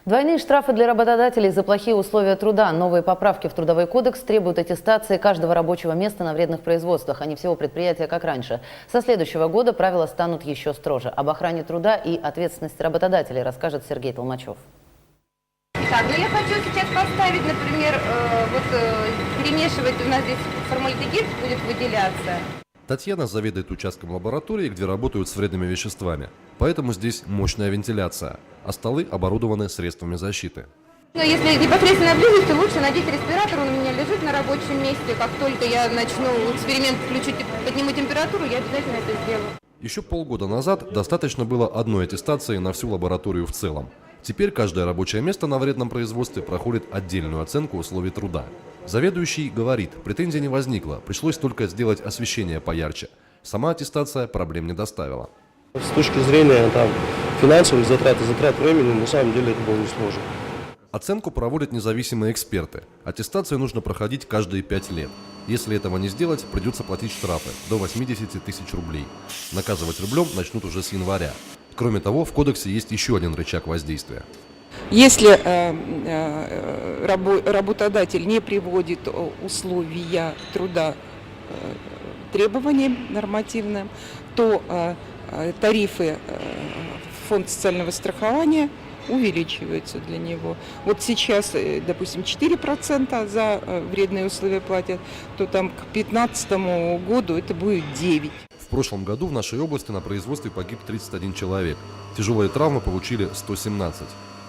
Двойные штрафы для работодателей за плохие условия труда. Новые поправки в Трудовой кодекс требуют аттестации каждого рабочего места на вредных производствах, а не всего предприятия, как раньше. Со следующего года правила станут еще строже. Об охране труда и ответственности работодателей расскажет Сергей Толмачев. Так, ну я хочу сейчас поставить, например, перемешивать, у нас здесь формальдегид будет выделяться. Татьяна заведует участком лаборатории, где работают с вредными веществами. Поэтому здесь мощная вентиляция, а столы оборудованы средствами защиты. Но если непосредственно близость, то лучше надеть респиратор, он у меня лежит на рабочем месте. Как только я начну эксперимент включить, подниму температуру, я обязательно это сделаю. Еще полгода назад достаточно было одной аттестации на всю лабораторию в целом. Теперь каждое рабочее место на вредном производстве проходит отдельную оценку условий труда. Заведующий говорит, претензий не возникло, пришлось только сделать освещение поярче. Сама аттестация проблем не доставила. С точки зрения финансовых затрат и затрат времени, на самом деле это было несложно. Оценку проводят независимые эксперты. Аттестацию нужно проходить каждые 5 лет. Если этого не сделать, придется платить штрафы до 80 тысяч рублей. Наказывать рублем начнут уже с января. Кроме того, в кодексе есть еще один рычаг воздействия. Если работодатель не приводит условия труда требованиям нормативным, то тарифы фонда социального страхования увеличиваются для него. Вот сейчас, допустим, 4% за вредные условия платят, то там к 2015 году это будет 9%. В прошлом году в нашей области на производстве погиб 31 человек. Тяжелые травмы получили 117.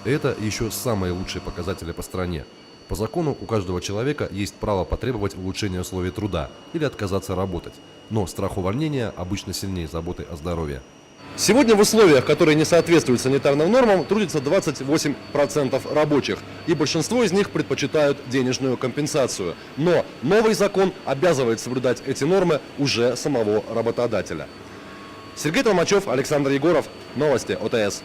Это еще самые лучшие показатели по стране. По закону у каждого человека есть право потребовать улучшения условий труда или отказаться работать. Но страх увольнения обычно сильнее заботы о здоровье. Сегодня в условиях, которые не соответствуют санитарным нормам, трудится 28% рабочих. И большинство из них предпочитают денежную компенсацию. Но новый закон обязывает соблюдать эти нормы уже самого работодателя. Сергей Толмачев, Александр Егоров. Новости ОТС.